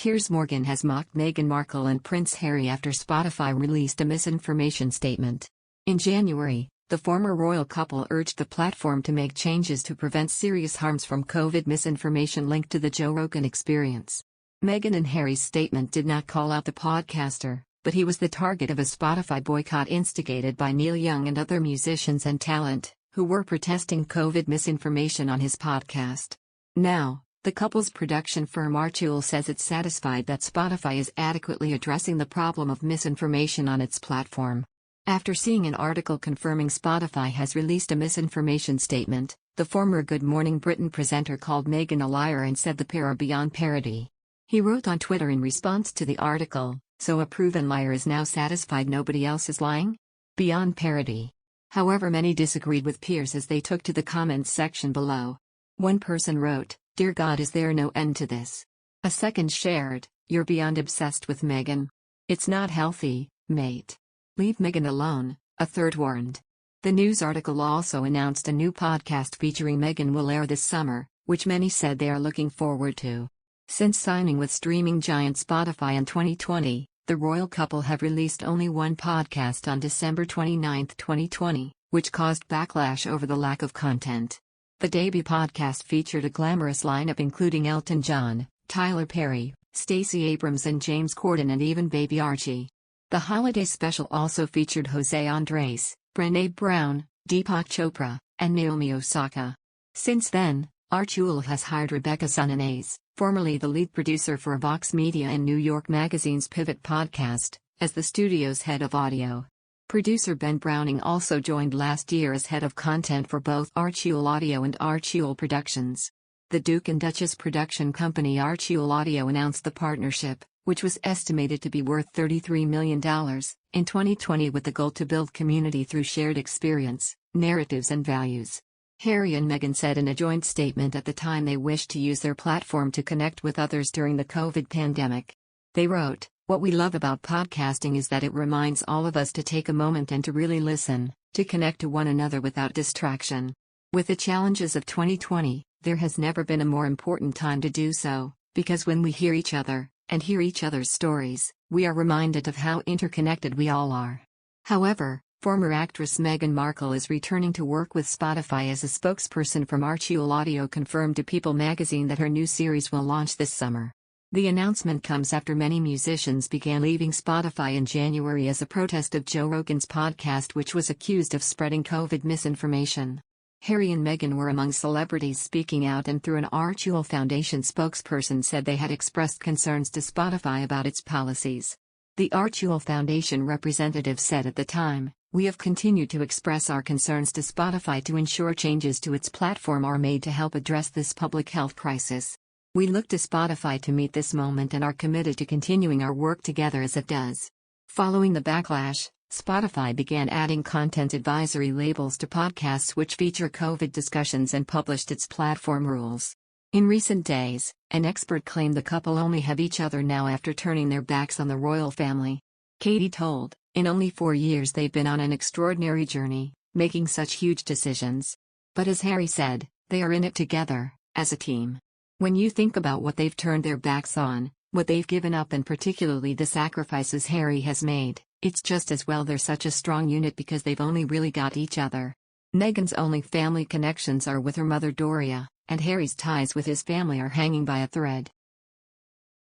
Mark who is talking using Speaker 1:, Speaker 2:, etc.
Speaker 1: Piers Morgan has mocked Meghan Markle and Prince Harry after Spotify released a misinformation statement. In January, the former royal couple urged the platform to make changes to prevent serious harms from COVID misinformation linked to the Joe Rogan Experience. Meghan and Harry's statement did not call out the podcaster, but he was the target of a Spotify boycott instigated by Neil Young and other musicians and talent, who were protesting COVID misinformation on his podcast. Now, the couple's production firm Archewell says it's satisfied that Spotify is adequately addressing the problem of misinformation on its platform. After seeing an article confirming Spotify has released a misinformation statement, the former Good Morning Britain presenter called Meghan a liar and said the pair are beyond parody. He wrote on Twitter in response to the article, "So a proven liar is now satisfied nobody else is lying? Beyond parody." However, many disagreed with Piers as they took to the comments section below. One person wrote, "Dear God, is there no end to this?" A second shared, "You're beyond obsessed with Meghan. It's not healthy, mate. Leave Meghan alone," a third warned. The news article also announced a new podcast featuring Meghan will air this summer, which many said they are looking forward to. Since signing with streaming giant Spotify in 2020, the royal couple have released only one podcast on December 29, 2020, which caused backlash over the lack of content. The debut podcast featured a glamorous lineup including Elton John, Tyler Perry, Stacey Abrams and James Corden and even baby Archie. The holiday special also featured Jose Andres, Brené Brown, Deepak Chopra, and Naomi Osaka. Since then, Archewell has hired Rebecca Sananes, formerly the lead producer for Vox Media and New York Magazine's Pivot podcast, as the studio's head of audio. Producer Ben Browning also joined last year as head of content for both Archewell Audio and Archewell Productions. The Duke and Duchess production company Archewell Audio announced the partnership, which was estimated to be worth $33 million, in 2020 with the goal to build community through shared experience, narratives and values. Harry and Meghan said in a joint statement at the time they wished to use their platform to connect with others during the COVID pandemic. They wrote, "What we love about podcasting is that it reminds all of us to take a moment and to really listen, to connect to one another without distraction. With the challenges of 2020, there has never been a more important time to do so, because when we hear each other, and hear each other's stories, we are reminded of how interconnected we all are." However, former actress Meghan Markle is returning to work with Spotify as a spokesperson from Archewell Audio confirmed to People magazine that her new series will launch this summer. The announcement comes after many musicians began leaving Spotify in January as a protest of Joe Rogan's podcast, which was accused of spreading COVID misinformation. Harry and Meghan were among celebrities speaking out, and through an Archewell Foundation spokesperson said they had expressed concerns to Spotify about its policies. The Archewell Foundation representative said at the time, "We have continued to express our concerns to Spotify to ensure changes to its platform are made to help address this public health crisis. We look to Spotify to meet this moment and are committed to continuing our work together as it does." Following the backlash, Spotify began adding content advisory labels to podcasts which feature COVID discussions and published its platform rules. In recent days, an expert claimed the couple only have each other now after turning their backs on the royal family. Katie told, "In only 4 years they've been on an extraordinary journey, making such huge decisions. But as Harry said, they are in it together, as a team. When you think about what they've turned their backs on, what they've given up and particularly the sacrifices Harry has made, it's just as well they're such a strong unit because they've only really got each other." Meghan's only family connections are with her mother Doria, and Harry's ties with his family are hanging by a thread.